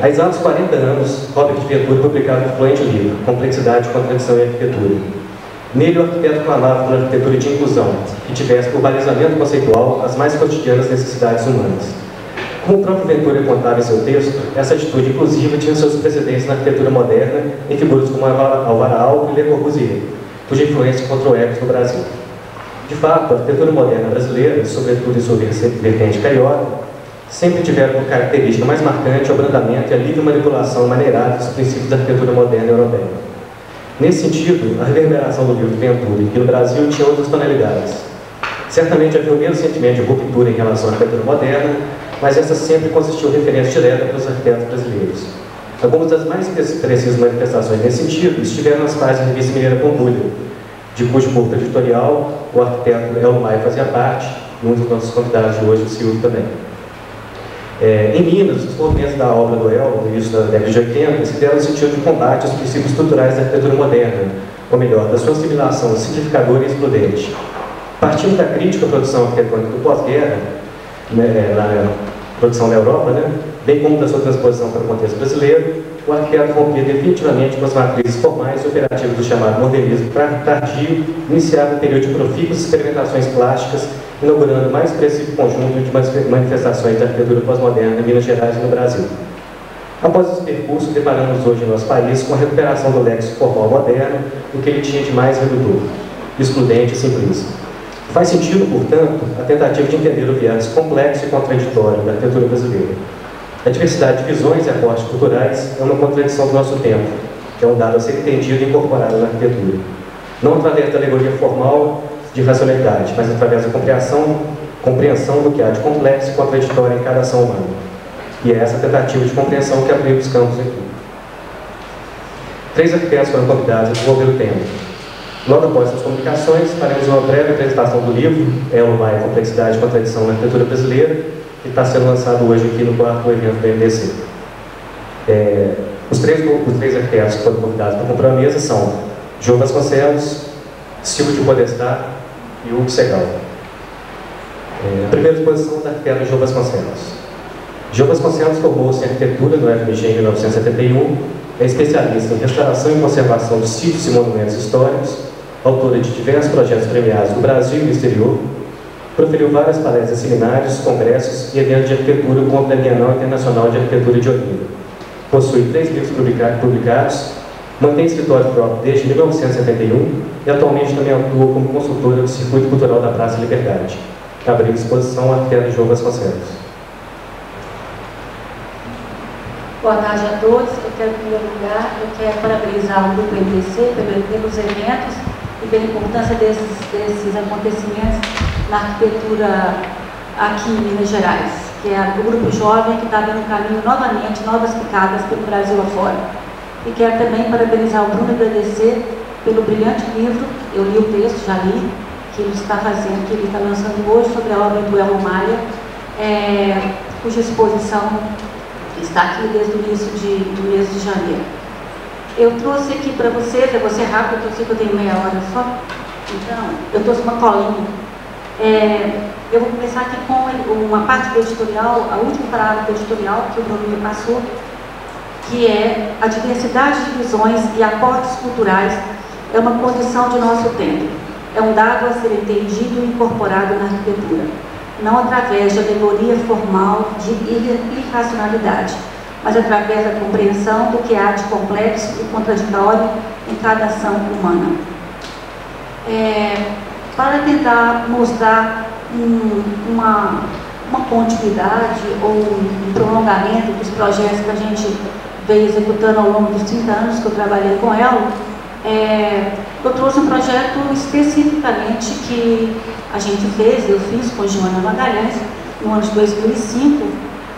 Há exatos 40 anos, Robert Ventura publicava um influente livro, Complexidade, Contradição e Arquitetura. Nele, o arquiteto clamava por arquitetura de inclusão, que tivesse por balizamento conceitual as mais cotidianas necessidades humanas. Como o próprio Ventura contava em seu texto, essa atitude inclusiva tinha seus precedentes na arquitetura moderna em figuras como Alvar Aalto e Le Corbusier, cuja influência encontrou ecos no Brasil. De fato, a arquitetura moderna brasileira, sobretudo em sua vertente carioca, sempre tiveram por característica mais marcante o abrandamento e a livre manipulação maneirada dos princípios da arquitetura moderna europeia. Nesse sentido, a reverberação do livro de Ventura aqui no Brasil tinha outras tonalidades. Certamente havia o mesmo sentimento de ruptura em relação à arquitetura moderna, mas essa sempre consistiu em referência direta para os arquitetos brasileiros. Algumas das mais precisas manifestações nesse sentido estiveram nas páginas da revista Mineira Pampulha, de cujo corpo editorial o arquiteto Elmo Maia fazia parte, e um dos nossos convidados de hoje, o Silvio também. Em Minas, os movimentos da obra do Elmo, no início da década de 80, se deram no sentido de combate aos princípios estruturais da arquitetura moderna, ou melhor, da sua assimilação simplificadora e excludente. Partindo da crítica à produção arquitetônica do pós-guerra, na produção da Europa, bem como da sua transposição para o contexto brasileiro, o arquiteto rompia definitivamente com as matrizes formais e operativas do chamado modernismo tardio, iniciava um período de profícuas experimentações plásticas, inaugurando o mais expressivo conjunto de manifestações da arquitetura pós-moderna em Minas Gerais e no Brasil. Após esse percurso, deparamos hoje em nosso país com a recuperação do léxico formal moderno, o que ele tinha de mais redutor, excludente e simplista. Faz sentido, portanto, a tentativa de entender o viés complexo e contraditório da arquitetura brasileira. A diversidade de visões e aportes culturais é uma contradição do nosso tempo, que é um dado a ser entendido e incorporado na arquitetura. Não através da alegoria formal de racionalidade, mas através da compreensão do que há de complexo e contraditório em cada ação humana. E é essa tentativa de compreensão que abriu os campos aqui. 3 arquitetos foram convidados a desenvolver o tema. Logo após essas comunicações, faremos uma breve apresentação do livro Elmo Maia, Complexidade e Contradição na Arquitetura Brasileira, que está sendo lançado hoje aqui no 4º evento do MDC. Os três arquitetos que foram convidados para comprar a mesa são João Vasconcelos, Silvio de Podestá e Hugo Segal. A primeira exposição da arquiteta João Vasconcelos. João Vasconcelos formou-se em arquitetura no FMG em 1971, é especialista em restauração e conservação de sítios e monumentos históricos, autora de diversos projetos premiados no Brasil e no exterior, proferiu várias palestras, seminários, congressos e eventos de arquitetura como a Bienal Internacional de Arquitetura de Olinda. Possui 3 livros publicados, mantém escritório próprio desde 1971 e atualmente também atua como consultora do Circuito Cultural da Praça Liberdade. Abriu exposição ao arquiteto João Vasconcelos. Boa tarde a todos. Eu quero, em primeiro lugar, parabenizar o Grupo MDC pelos eventos e pela importância desses acontecimentos na arquitetura aqui em Minas Gerais, que é o grupo jovem que está dando caminho novamente, novas picadas pelo Brasil afora. E quero também parabenizar o Bruno e agradecer pelo brilhante livro, eu li o texto, já li, que ele está fazendo, que ele está lançando hoje sobre a obra do Elmo Maia, cuja exposição está aqui desde o início do mês de janeiro. Eu trouxe aqui para vocês, eu vou ser rápido, porque eu sei que eu tenho meia hora só, então, eu trouxe uma colinha. Eu vou começar aqui com uma parte do editorial, a última parágrafo do editorial que o Bruno me passou, que é: a diversidade de visões e aportes culturais é uma condição de nosso tempo. É um dado a ser entendido e incorporado na arquitetura, não através de alegoria formal de irracionalidade, mas através da compreensão do que há de complexo e contraditório em cada ação humana. Para tentar mostrar uma continuidade ou um prolongamento dos projetos que a gente veio executando ao longo dos 30 anos que eu trabalhei com ela, eu trouxe um projeto especificamente que a gente fez, eu fiz com Joana Magalhães no ano de 2005,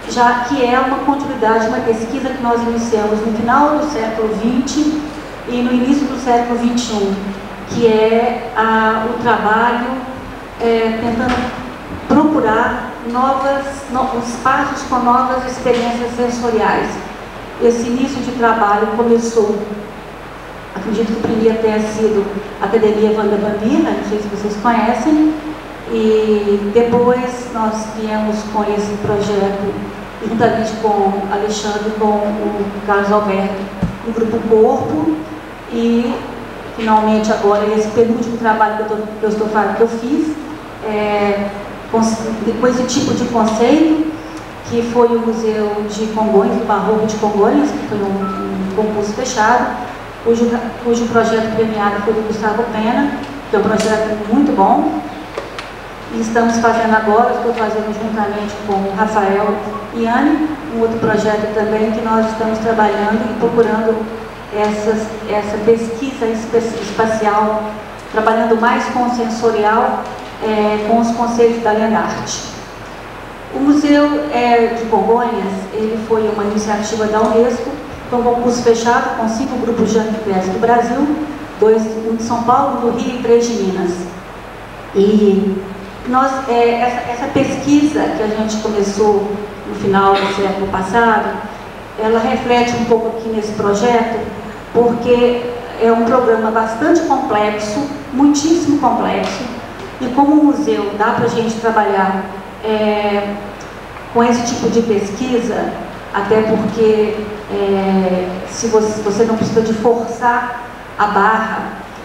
já que é uma continuidade, uma pesquisa que nós iniciamos no final do século XX e no início do século XXI, que é o trabalho tentando procurar novos espaços com novas experiências sensoriais. Esse início de trabalho começou, acredito que o primeiro tenha sido a Academia Wanda Bambina, não sei se vocês conhecem, e depois nós viemos com esse projeto juntamente com Alexandre e com o Carlos Alberto, no Grupo Corpo, e finalmente agora esse penúltimo trabalho que eu fiz, com esse tipo de conceito, que foi o Museu de Congonhas, do Barroco de Congonhas, que foi um concurso fechado, cujo projeto premiado foi do Gustavo Pena, que é um projeto muito bom. E estamos fazendo agora, estou fazendo juntamente com o Rafael e Anne, um outro projeto também que nós estamos trabalhando e procurando essa pesquisa espacial, trabalhando mais com o sensorial, com os conceitos da Land Art. O Museu de Congonhas, ele foi uma iniciativa da Unesco, foi um concurso fechado com 5 grupos de arquitetos do Brasil, um de São Paulo, do Rio e 3 de Minas. E essa pesquisa que a gente começou no final do século passado, ela reflete um pouco aqui nesse projeto, porque é um programa bastante complexo, muitíssimo complexo, e como o museu dá para a gente trabalhar com esse tipo de pesquisa, até porque se você não precisa de forçar a barra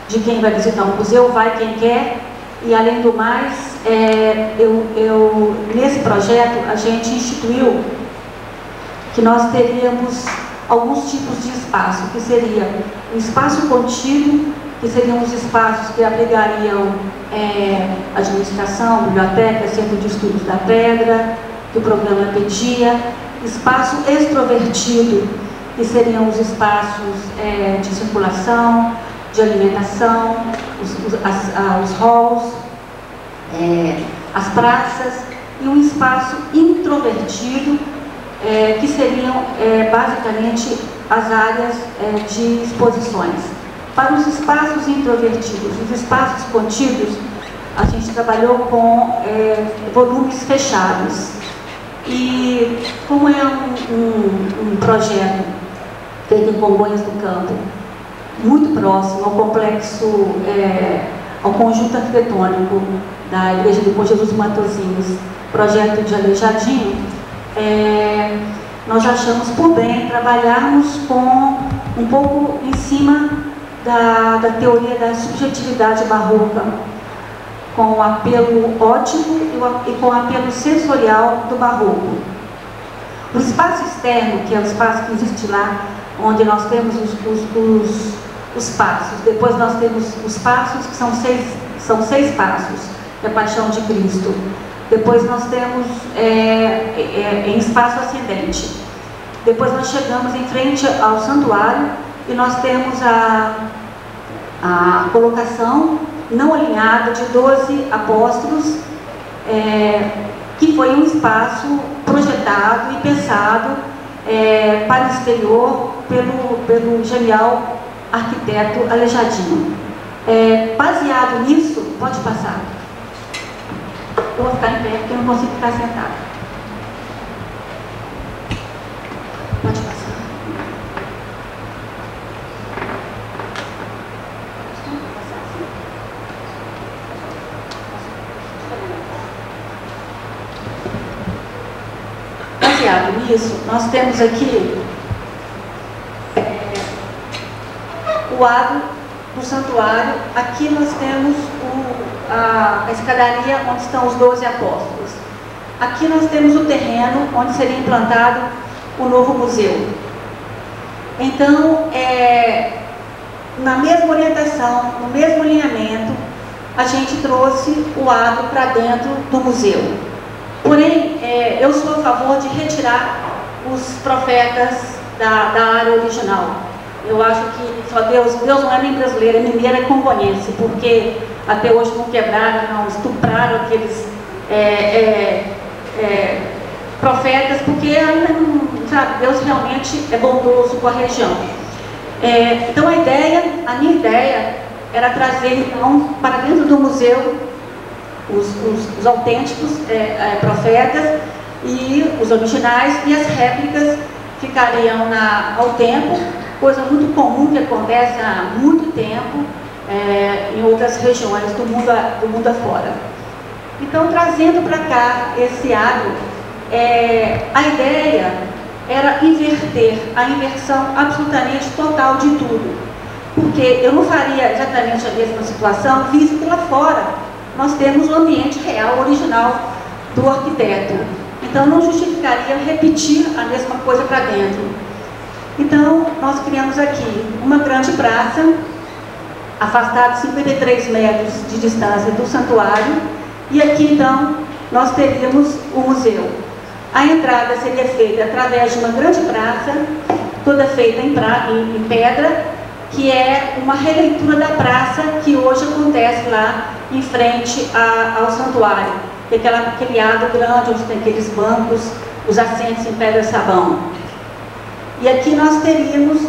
de quem vai visitar o museu, vai quem quer, e além do mais, nesse projeto a gente instituiu que nós teríamos alguns tipos de espaço, que seria um espaço contínuo, que seriam os espaços que abrigariam administração, biblioteca, centro de estudos da pedra, que o programa pedia, espaço extrovertido, que seriam os espaços de circulação, de alimentação, os halls, as praças, e um espaço introvertido, que seriam basicamente as áreas de exposições. Para os espaços introvertidos, os espaços contidos, a gente trabalhou com volumes fechados. E como é um projeto feito em Congonhas do Campo, muito próximo ao complexo, ao conjunto arquitetônico da Igreja do Bom Jesus Matosinhos, projeto de Aleijadinho, nós achamos por bem trabalharmos com um pouco em cima da teoria da subjetividade barroca, com o apelo óptico e com o apelo sensorial do barroco. O espaço externo, que é o espaço que existe lá, onde nós temos os passos, depois nós temos os passos, que são seis passos, que é a Paixão de Cristo. Depois nós temos em espaço ascendente. Depois nós chegamos em frente ao santuário e nós temos a colocação não alinhada de 12 apóstolos, que foi um espaço projetado e pensado para o exterior pelo genial arquiteto Aleijadinho. Baseado nisso, pode passar. Eu vou ficar em pé porque eu não consigo ficar sentada. Pode passar. Baseado nisso, nós temos aqui o adro do santuário. Aqui nós temos a escadaria onde estão os 12 apóstolos. Aqui nós temos o terreno onde seria implantado o novo museu. Então, na mesma orientação, no mesmo alinhamento, a gente trouxe o adro para dentro do museu. Porém, eu sou a favor de retirar os profetas da área original. Eu acho que só Deus não é nem brasileiro, é mineiro, é congonhense, porque até hoje não quebraram, não estupraram aqueles profetas, porque ainda não, sabe, Deus realmente é bondoso com a região. Então a minha ideia era trazer então para dentro do museu os autênticos profetas e os originais, e as réplicas ficariam ao tempo, coisa muito comum que acontece há muito tempo em outras regiões do mundo afora. Então, trazendo para cá esse adro, a ideia era inverter, a inversão absolutamente total de tudo. Porque eu não faria exatamente a mesma situação, visto que lá fora nós temos o ambiente real, original do arquiteto. Então não justificaria repetir a mesma coisa para dentro. Então nós criamos aqui uma grande praça, afastada 53 metros de distância do santuário, e aqui então nós teríamos o museu. A entrada seria feita através de uma grande praça, toda feita em pedra, que é uma releitura da praça que hoje acontece lá em frente ao santuário. Aquele aro grande, onde tem aqueles bancos, os assentos em pedra-sabão. E aqui nós teríamos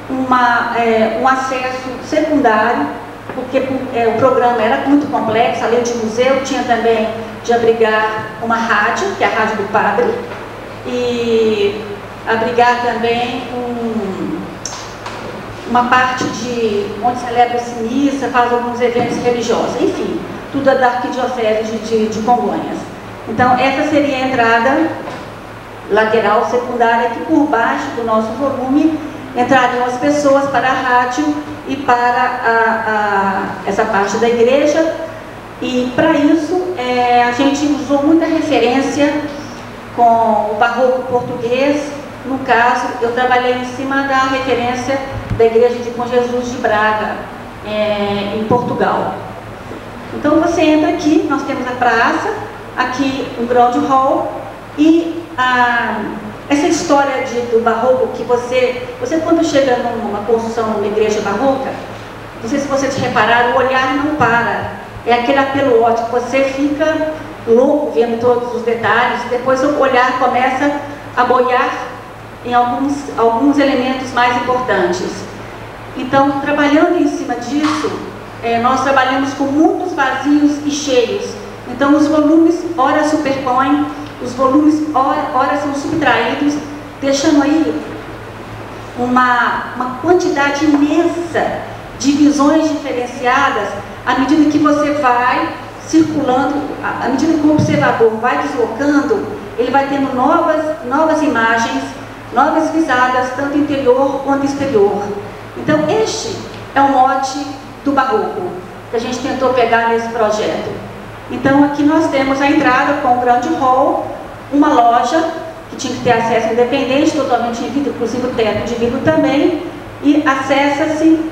um acesso secundário, porque o programa era muito complexo, além de museu, tinha também de abrigar uma rádio, que é a Rádio do Padre, e abrigar também uma parte onde celebra-se missa, faz alguns eventos religiosos, enfim, tudo é da Arquidiocese de Congonhas. Então, essa seria a entrada lateral secundária, que por baixo do nosso volume entrariam as pessoas para a rádio e para essa parte da igreja. E para isso a gente usou muita referência com o barroco português. No caso, eu trabalhei em cima da referência da igreja de Bom Jesus de Braga, em Portugal. Então você entra aqui, nós temos a praça, aqui um grande hall, e essa história do barroco, que você quando chega numa construção, numa igreja barroca, não sei se vocês repararam, o olhar não para. É aquele apelo óptico, você fica louco vendo todos os detalhes, depois o olhar começa a boiar em alguns elementos mais importantes. Então, trabalhando em cima disso, nós trabalhamos com muitos vazios e cheios. Então, os volumes ora superpõem, os volumes ora são subtraídos, deixando aí uma quantidade imensa de visões diferenciadas à medida que você vai circulando, à medida que o observador vai deslocando, ele vai tendo novas imagens, novas visadas, tanto interior quanto exterior. Então, este é o mote do barroco, que a gente tentou pegar nesse projeto. Então, aqui nós temos a entrada com o grande hall, uma loja, que tinha que ter acesso independente, totalmente em vidro, inclusive o teto de vidro também, e acessa-se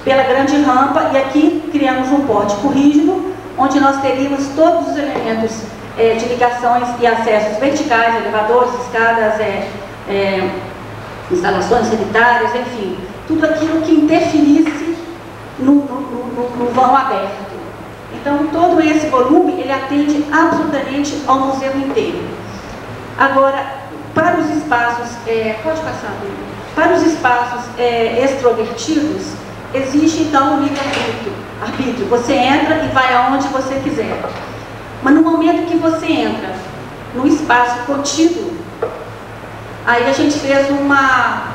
pela grande rampa, e aqui criamos um pórtico rígido, onde nós teríamos todos os elementos de ligações e acessos verticais, elevadores, escadas, instalações sanitárias, enfim, tudo aquilo que interferisse no vão aberto. Então, todo esse volume, ele atende absolutamente ao museu inteiro. Agora, para os espaços, pode passar, para os espaços extrovertidos, existe então o livre-arbítrio. Você entra e vai aonde você quiser. Mas no momento que você entra no espaço contido, aí a gente fez uma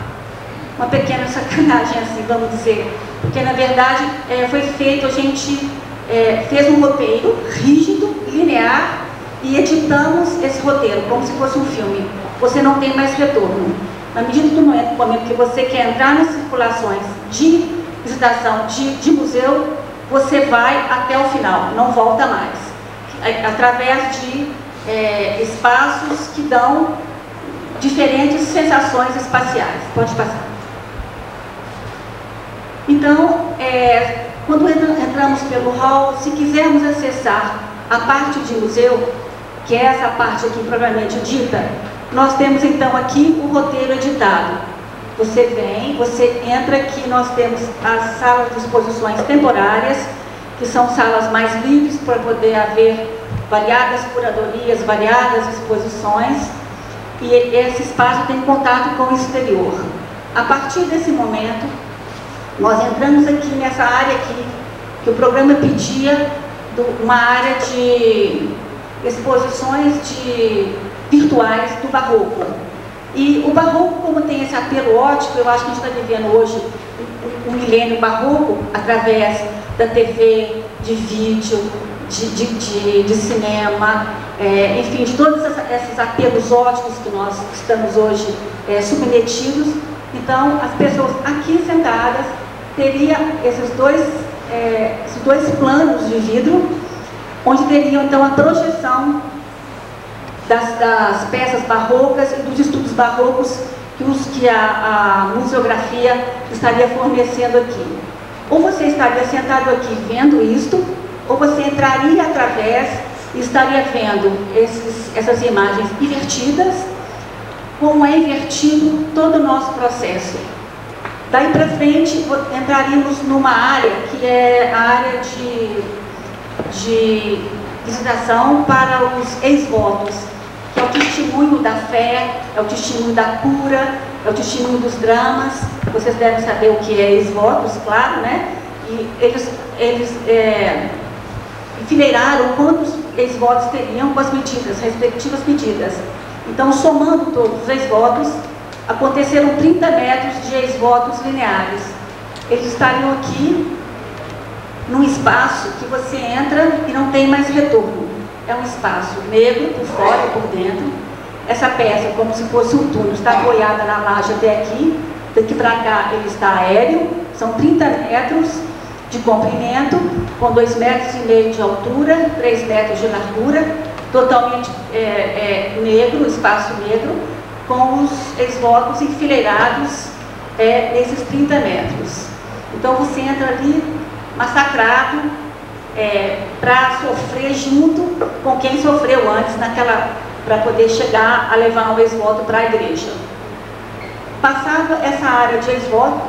pequena sacanagem, assim, vamos dizer. Porque, na verdade, foi feito, a gente fez um roteiro rígido, linear, e editamos esse roteiro, como se fosse um filme. Você não tem mais retorno. Na medida do momento que você quer entrar nas circulações de visitação de museu, você vai até o final, não volta mais. Através de espaços que dão diferentes sensações espaciais. Pode passar. Então, quando entramos pelo hall, se quisermos acessar a parte de museu, que é essa parte aqui propriamente dita, nós temos então aqui o roteiro editado. Você vem, você entra aqui, nós temos as salas de exposições temporárias, que são salas mais livres para poder haver variadas curadorias, variadas exposições, e esse espaço tem contato com o exterior. A partir desse momento, nós entramos aqui nessa área aqui, que o programa pedia, uma área de exposições virtuais do barroco. E o barroco, como tem esse apelo ótico, eu acho que a gente está vivendo hoje um milênio barroco, através da TV, de vídeo, de cinema, enfim, de todos esses apelos óticos que nós estamos hoje submetidos. Então, as pessoas aqui sentadas teriam esses dois planos de vidro, onde teriam então a projeção das peças barrocas e dos estudos barrocos que a museografia estaria fornecendo aqui. Ou você estaria sentado aqui vendo isto, ou você entraria através e estaria vendo essas imagens invertidas, como é invertido todo o nosso processo. Daí para frente, entraríamos numa área que é a área de visitação para os ex-votos, que é o testemunho da fé, é o testemunho da cura, é o testemunho dos dramas. Vocês devem saber o que é ex-votos, claro, né? E eles enfileiraram quantos ex-votos teriam com as medidas, respectivas medidas. Então, somando todos os ex-votos, aconteceram 30 metros de ex-votos lineares. Eles estariam aqui, num espaço que você entra e não tem mais retorno. É um espaço negro por fora e por dentro. Essa peça, como se fosse um túnel, está apoiada na laje até aqui. Daqui para cá ele está aéreo. São 30 metros de comprimento, com 2,5 metros de altura, 3 metros de largura, totalmente negro, espaço negro, com os ex-votos enfileirados nesses 30 metros. Então você entra ali massacrado para sofrer junto com quem sofreu antes para poder chegar a levar um ex-voto para a igreja. Passada essa área de ex-voto,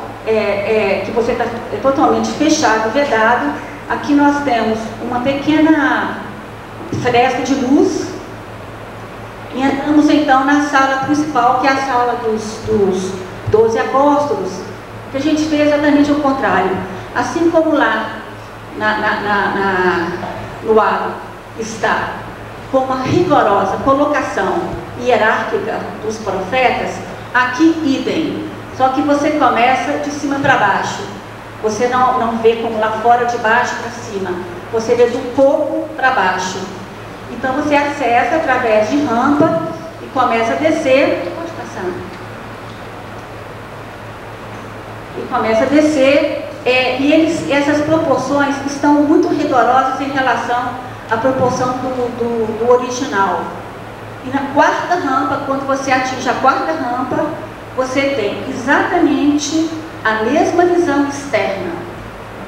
que você está totalmente fechado, vedado, aqui nós temos uma pequena fresta de luz e entramos então na sala principal, que é a sala dos 12 apóstolos, que a gente fez exatamente o contrário. Assim como lá no lado está com uma rigorosa colocação hierárquica dos profetas, aqui idem, só que você começa de cima para baixo. Você não vê como lá fora, de baixo para cima, você vê do topo para baixo. Então você acessa através de rampa e começa a descer, pode passar, e começa a descer, e essas proporções estão muito rigorosas em relação à proporção do original. E na quarta rampa, quando você atinge a quarta rampa, você tem exatamente a mesma visão externa,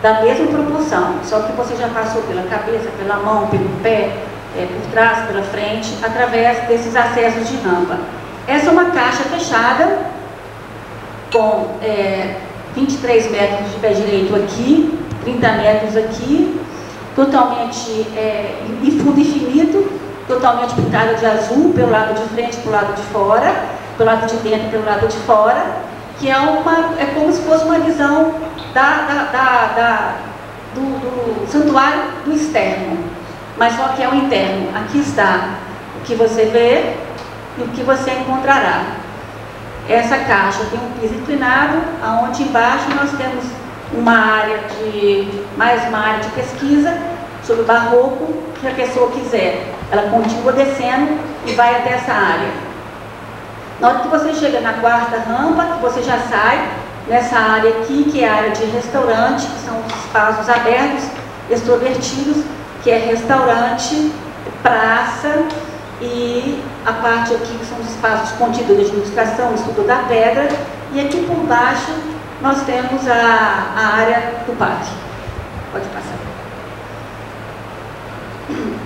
da mesma proporção, só que você já passou pela cabeça, pela mão, pelo pé, por trás, pela frente, através desses acessos de rampa. Essa é uma caixa fechada, com 23 metros de pé direito aqui, 30 metros aqui, totalmente em fundo infinito, totalmente pintada de azul, pelo lado de frente, pelo lado de fora, pelo lado de dentro, pelo lado de fora, que é como se fosse uma visão do santuário do externo, mas só que é o interno. Aqui está o que você vê e o que você encontrará. Essa caixa tem um piso inclinado, aonde embaixo nós temos mais uma área de pesquisa sobre o barroco, que a pessoa quiser. Ela continua descendo e vai até essa área. Na hora que você chega na quarta rampa, você já sai nessa área aqui, que é a área de restaurante, que são os espaços abertos, extrovertidos, que é restaurante, praça, e a parte aqui que são os espaços contidos de administração, estudo da pedra, e aqui por baixo nós temos a área do pátio. Pode passar.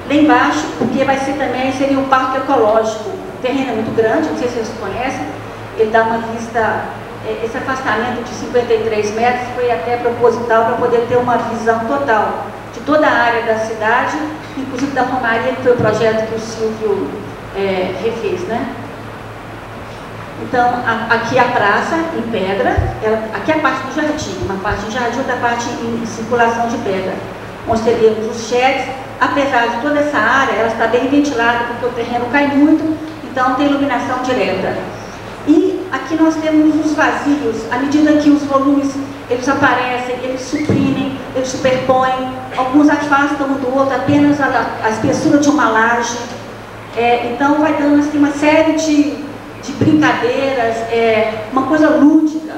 Lá embaixo, porque seria um parque ecológico. O terreno é muito grande, não sei se vocês conhecem, ele dá uma vista, esse afastamento de 53 metros foi até proposital para poder ter uma visão total de toda a área da cidade, inclusive da Romaria, que foi o projeto que o Silvio refez, né? Então, aqui a praça em pedra, aqui é a parte do jardim, uma parte de jardim, outra parte em circulação de pedra, onde teríamos os sheds. Apesar de toda essa área, ela está bem ventilada, porque o terreno cai muito, então tem iluminação direta. E aqui nós temos os vazios, à medida que os volumes eles aparecem, eles suprimem, eles superpõem, alguns afastam um do outro, apenas a espessura de uma laje. Então vai dando assim, uma série de brincadeiras, uma coisa lúdica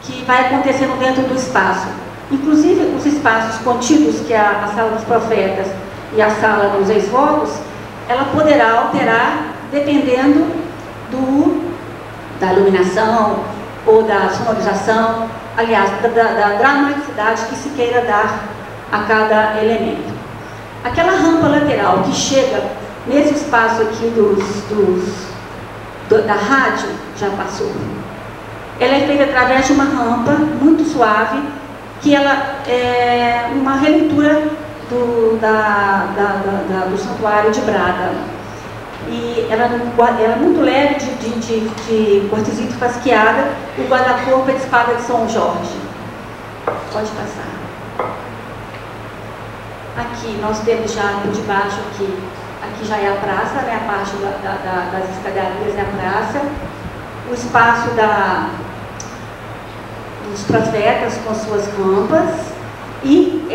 que vai acontecendo dentro do espaço. Inclusive os espaços contíguos, que é a sala dos profetas e a sala dos ex-votos, ela poderá alterar dependendo da iluminação ou da sonorização, aliás, da dramaticidade que se queira dar a cada elemento. Aquela rampa lateral que chega nesse espaço aqui da rádio, já passou. Ela é feita através de uma rampa muito suave, que ela é uma releitura do Santuário de Braga. E ela é muito leve, de cortesito fasqueada, e o guarda-corpo é de espada de São Jorge. Pode passar. Aqui nós temos já por debaixo, aqui já é a praça, né, a parte das escadarias é a praça, o espaço dos profetas com suas rampas, e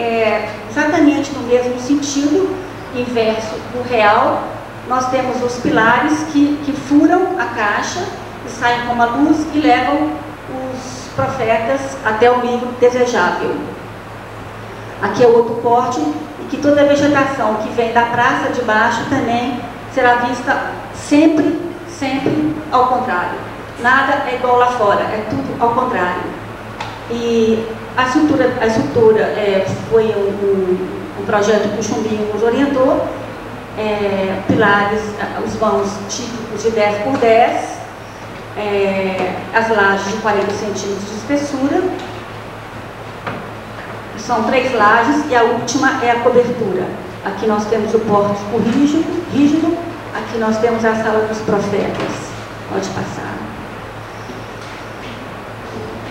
exatamente no mesmo sentido, inverso do real, nós temos os pilares que furam a caixa e saem com uma luz e levam os profetas até o nível desejável. Aqui é outro corte, e que toda a vegetação que vem da praça de baixo também será vista sempre ao contrário. Nada é igual lá fora, é tudo ao contrário. E a estrutura foi um projeto que o Chumbinho nos orientou. Pilares, os vãos típicos de 10 por 10, as lajes de 40 centímetros de espessura. São 3 lajes e a última é a cobertura. Aqui nós temos o pórtico rígido, aqui nós temos a sala dos profetas. Pode passar.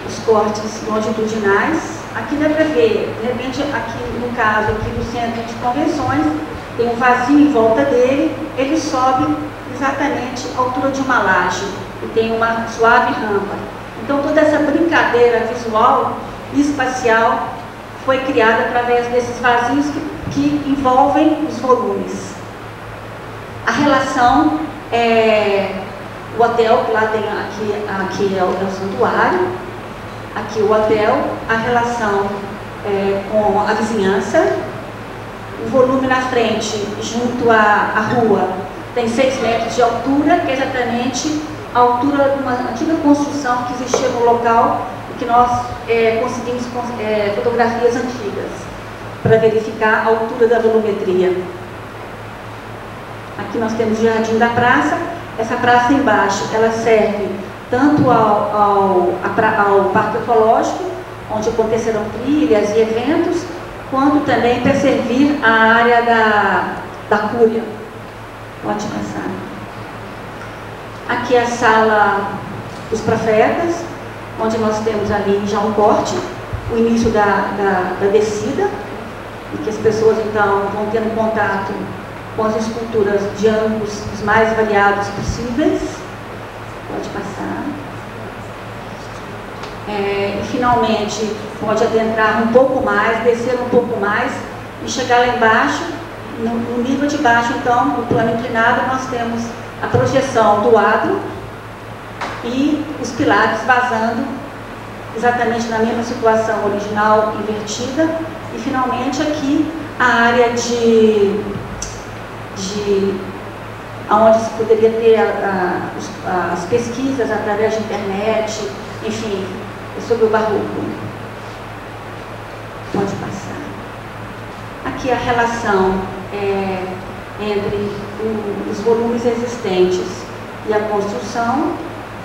Os cortes longitudinais. Aqui dá para ver, de repente, aqui no caso aqui do centro de convenções, tem um vazio em volta dele, ele sobe exatamente à altura de uma laje e tem uma suave rampa. Então toda essa brincadeira visual e espacial foi criada através desses vazios que envolvem os volumes. A relação o hotel, que lá tem aqui é o santuário, aqui o hotel, a relação com a vizinhança. O volume na frente, junto à rua, tem 6 metros de altura, que é exatamente a altura de uma antiga construção que existia no local, e que nós conseguimos fotografias antigas, para verificar a altura da volumetria. Aqui nós temos o Jardim da Praça. Essa praça embaixo, ela serve tanto ao Parque Ecológico, onde acontecerão trilhas e eventos, quanto também para servir a área da Cúria. Pode passar. Aqui é a sala dos profetas, onde nós temos ali já um corte, o início da descida, e que as pessoas então vão tendo contato com as esculturas de ângulos os mais variados possíveis. Pode passar. E finalmente pode adentrar um pouco mais, descer um pouco mais e chegar lá embaixo. No nível de baixo, então, no plano inclinado, nós temos a projeção do adro e os pilares vazando exatamente na mesma situação original, invertida. E finalmente aqui a área onde se poderia ter as pesquisas através de internet, enfim, sobre o barroco. Pode passar. Aqui a relação entre os volumes existentes e a construção.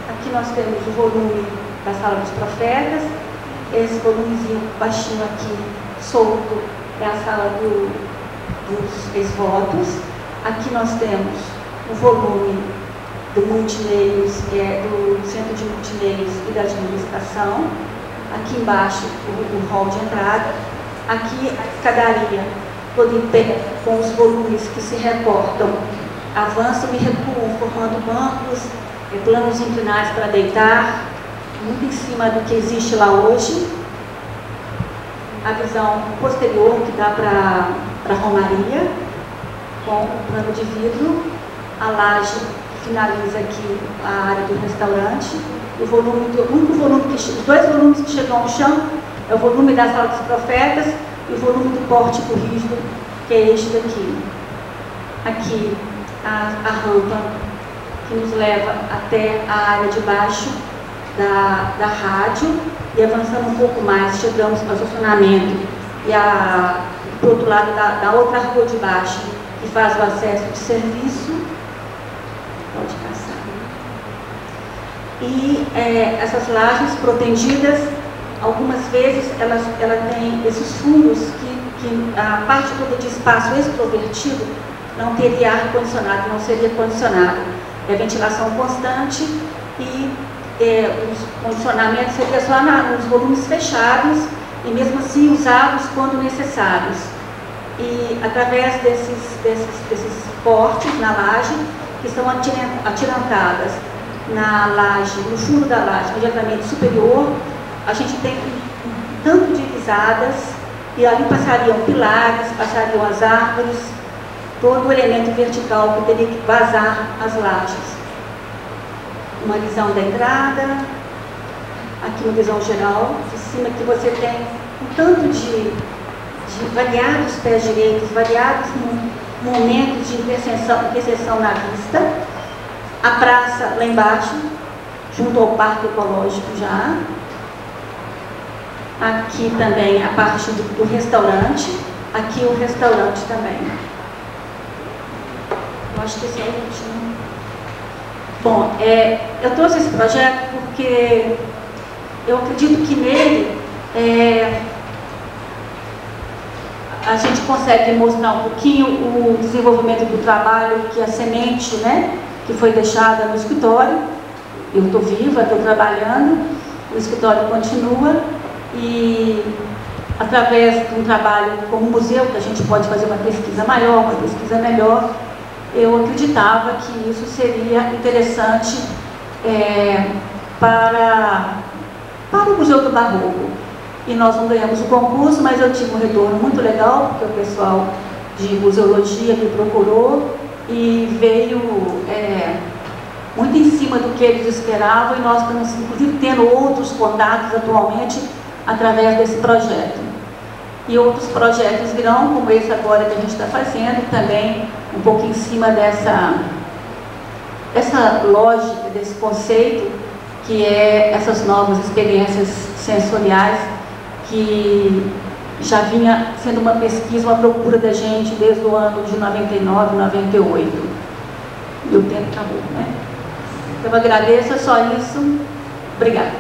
Aqui nós temos o volume da Sala dos Profetas. Esse volumezinho baixinho aqui, solto, é a sala dos ex-votos. Aqui nós temos o volume do multimeios, do Centro de Multimeios e da Administração. Aqui embaixo o hall de entrada. Aqui a escadaria, toda em pé, com os volumes que se recortam, avançam e recuam, formando bancos planos inclinados para deitar, muito em cima do que existe lá hoje. A visão posterior que dá para a romaria, com o plano de vidro. A laje finaliza aqui a área do restaurante. Os dois volumes que chegam ao chão é o volume da Sala dos Profetas e o volume do pórtico rígido, que é este daqui. Aqui a rampa que nos leva até a área de baixo da rádio, e avançando um pouco mais, chegamos ao estacionamento e do outro lado da outra rua de baixo, que faz o acesso de serviço. Pode passar. E essas lajes protegidas, algumas vezes ela tem esses furos que a parte toda de espaço extrovertido não teria ar-condicionado, não seria condicionado. É ventilação constante e os condicionamentos seriam só nos volumes fechados e mesmo assim usados quando necessários. E através desses cortes na laje, que estão atirantadas na laje, no fundo da laje, imediatamente superior, a gente tem um tanto de guisadas, e ali passariam pilares, passariam as árvores, todo o elemento vertical que teria que vazar as lajes. Uma visão da entrada, aqui uma visão geral, de cima que você tem um tanto de variados pés direitos, variados momentos de interseção na vista. A praça lá embaixo, junto ao Parque Ecológico já. Aqui também a parte do restaurante, aqui o restaurante também. Eu acho que esse é o último. Bom, eu trouxe esse projeto porque eu acredito que nele a gente consegue mostrar um pouquinho o desenvolvimento do trabalho, que a semente, né, que foi deixada no escritório. Eu estou viva, estou trabalhando, o escritório continua, e através de um trabalho como museu, que a gente pode fazer uma pesquisa maior, uma pesquisa melhor, eu acreditava que isso seria interessante para o Museu do Barroco. E nós não ganhamos o concurso, mas eu tive um retorno muito legal, porque o pessoal de museologia me procurou e veio muito em cima do que eles esperavam, e nós estamos, inclusive, tendo outros contatos atualmente através desse projeto. E outros projetos virão, como esse agora que a gente está fazendo, também um pouco em cima dessa lógica, desse conceito, que é essas novas experiências sensoriais, que já vinha sendo uma pesquisa, uma procura da gente desde o ano de 99, 98. E o tempo acabou, né? Então, eu agradeço, é só isso. Obrigada.